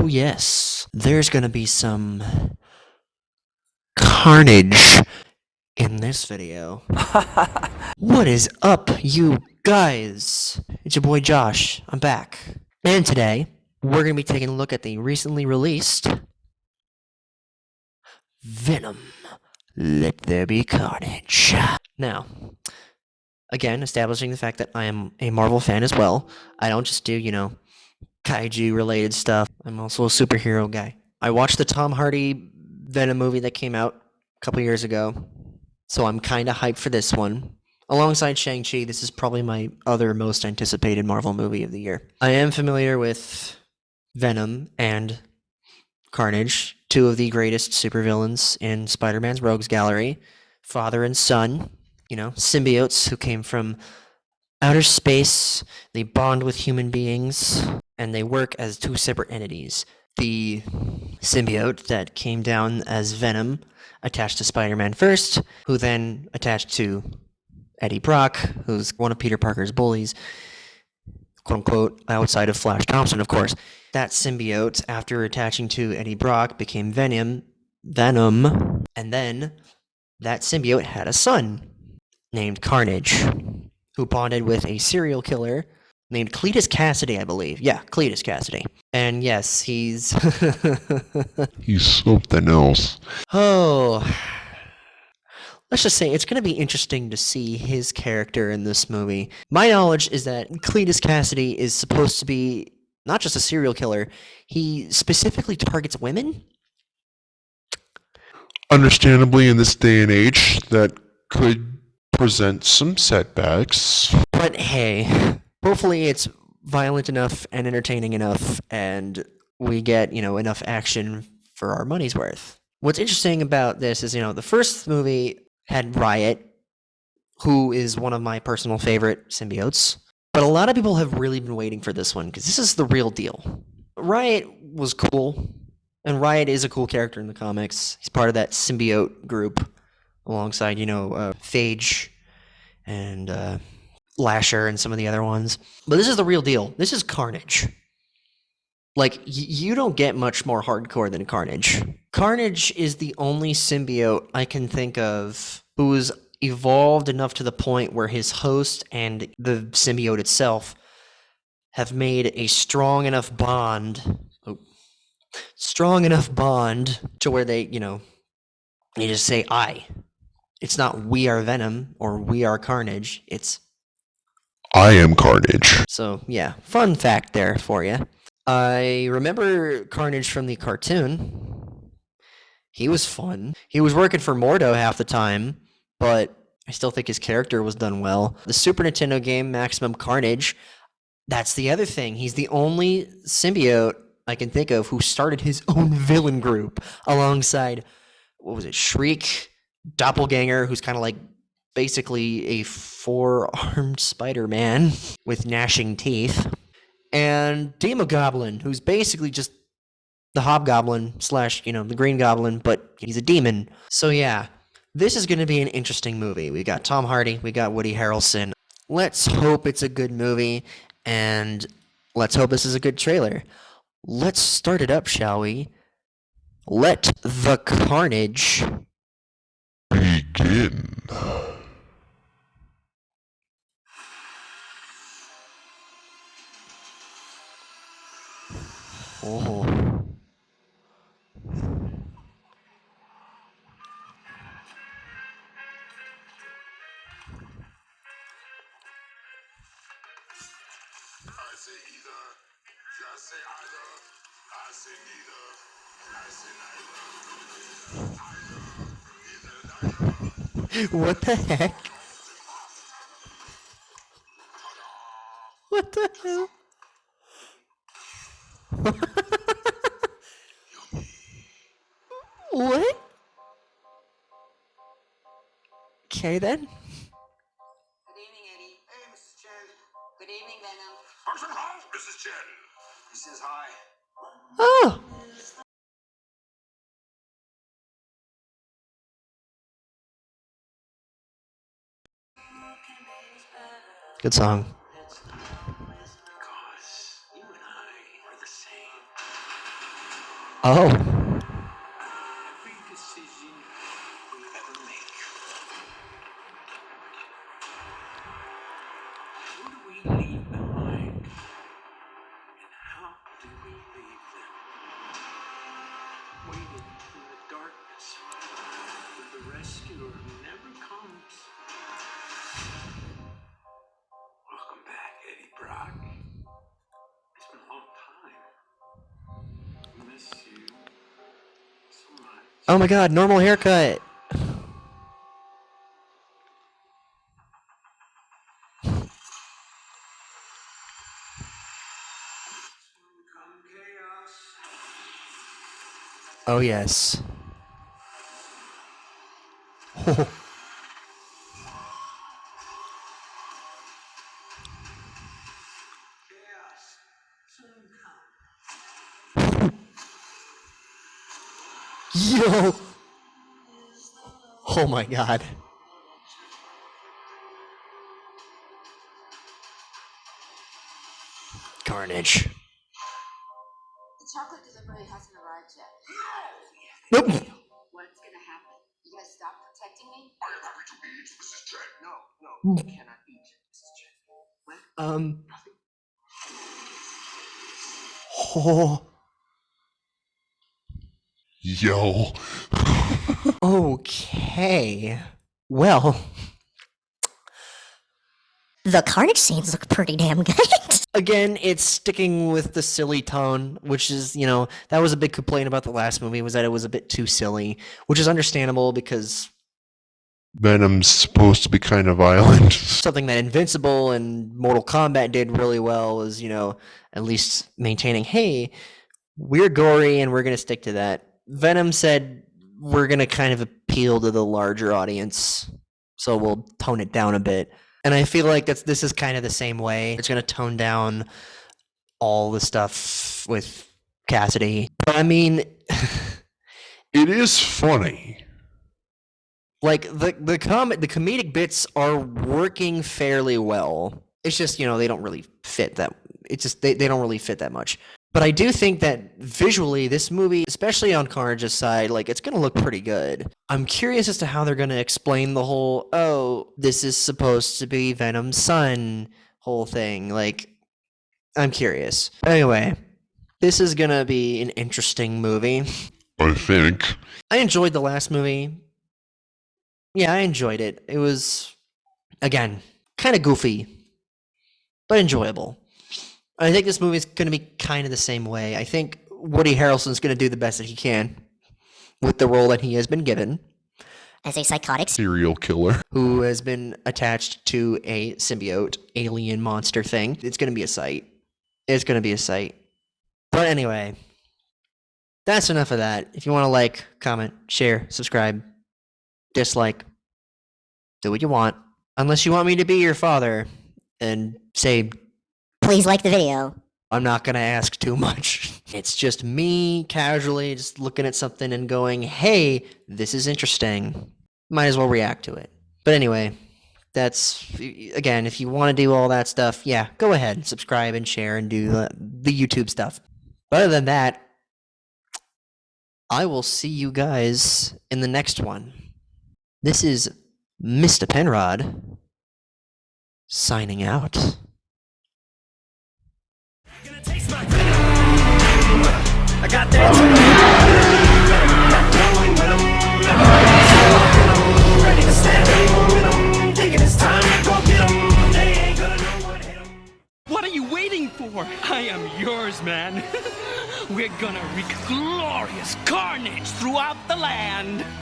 Oh yes, there's gonna be some carnage in this video. What is up, you guys? It's your boy Josh. I'm back. And today, we're gonna be taking a look at the recently released Venom, Let There Be Carnage. Now, again, establishing the fact that I am a Marvel fan as well. I don't just do, kaiju related stuff. I'm also a superhero guy. I watched the Tom Hardy Venom movie that came out a couple years ago, so I'm kind of hyped for this one. Alongside Shang-Chi, this is probably my other most anticipated Marvel movie of the year. I am familiar with Venom and Carnage, two of the greatest supervillains in Spider-Man's Rogues Gallery, father and son, symbiotes who came from outer space. They bond with human beings, and they work as two separate entities. The symbiote that came down as Venom attached to Spider-Man first, who then attached to Eddie Brock, who's one of Peter Parker's bullies, quote-unquote, outside of Flash Thompson, of course. That symbiote, after attaching to Eddie Brock, became Venom, and then that symbiote had a son named Carnage, who bonded with a serial killer named Cletus Cassidy, I believe. Yeah, Cletus Cassidy. And yes, he's... He's something else. Oh... Let's just say it's going to be interesting to see his character in this movie. My knowledge is that Cletus Cassidy is supposed to be not just a serial killer, he specifically targets women? Understandably, in this day and age, that could present some setbacks. But hey, hopefully it's violent enough and entertaining enough, and we get, enough action for our money's worth. What's interesting about this is, the first movie had Riot, who is one of my personal favorite symbiotes. But a lot of people have really been waiting for this one, because this is the real deal. Riot was cool, and Riot is a cool character in the comics. He's part of that symbiote group, alongside, Phage and Lasher and some of the other ones. But this is the real deal. This is Carnage. Like, you don't get much more hardcore than Carnage. Carnage is the only symbiote I can think of who's evolved enough to the point where his host and the symbiote itself have made a strong enough bond to where they just say I. It's not we are Venom or we are Carnage. It's I am Carnage. So yeah, fun fact there for you. I remember Carnage from the cartoon. He was fun. He was working for Mordo half the time, but I still think his character was done well. The Super Nintendo game, Maximum Carnage, that's the other thing. He's the only symbiote I can think of who started his own villain group alongside, Shriek, Doppelganger, who's kind of like basically a four-armed Spider-Man with gnashing teeth, and Demogoblin, who's basically just the Hobgoblin / the Green Goblin, but he's a demon. So yeah, this is going to be an interesting movie. We got Tom Hardy, we got Woody Harrelson. Let's hope it's a good movie, and let's hope this is a good trailer. Let's start it up, shall we? Let the carnage begin. Oh. What the heck? What the hell? What? Okay then. Good evening, Eddie. Hey, Mrs. Chen. Good evening, Venom. Mrs. Chen. He says hi. Oh. Good song. Because you and I are the same. Oh. Every decision you ever make. Who do we leave behind? And how do we leave them? Waiting in the darkness for the rescuer who never comes. Welcome back, Eddie Brock. It's been a long time. I miss you so much. Oh my god, normal haircut. Come chaos. Oh yes. Chaos. Soon come. Yo. Oh my god. Carnage. The chocolate delivery hasn't arrived yet. Nope. What's gonna happen? You gonna stop protecting me? Are you happy to eat, Mrs. Chen? No, you cannot eat, Mrs. Chen. What? Oh. Yo. Okay. Well, The Carnage scenes look pretty damn good. again, it's sticking with the silly tone, which is, that was a big complaint about the last movie, was that it was a bit too silly, which is understandable because Venom's supposed to be kind of violent. something that Invincible and Mortal Kombat did really well was, at least maintaining, hey, we're gory and we're going to stick to that. Venom said we're going to kind of appeal to the larger audience, so we'll tone it down a bit. And I feel like this is kind of the same way. It's going to tone down all the stuff with Cassidy. But I mean, It is funny. like the comedic bits are working fairly well. It's just, they don't really fit that. It's just they don't really fit that much. But I do think that visually, this movie, especially on Carnage's side, like, it's going to look pretty good. I'm curious as to how they're going to explain the whole, oh, this is supposed to be Venom's son whole thing. Like, I'm curious. Anyway, this is going to be an interesting movie. I think. I enjoyed the last movie. Yeah, I enjoyed it. It was, again, kind of goofy, but enjoyable. I think this movie is going to be kind of the same way. I think Woody Harrelson's going to do the best that he can with the role that he has been given, As a psychotic Serial killer. who has been attached to a symbiote, alien monster thing. It's going to be a sight. It's going to be a sight. But anyway, that's enough of that. If you want to like, comment, share, subscribe, dislike, do what you want. Unless you want me to be your father and say, please like the video. I'm not going to ask too much. It's just me casually just looking at something and going, hey, this is interesting. Might as well react to it. But anyway, that's, again, if you want to do all that stuff, yeah, go ahead, subscribe and share and do the YouTube stuff. But other than that, I will see you guys in the next one. This is Mr. Penrod signing out. Gonna taste my venom. I got that venom. Ready to stand venom. Thinking it's time to go get 'em. They ain't gonna know what hit 'em. What are you waiting for? I am yours, man. We're gonna wreak glorious carnage throughout the land.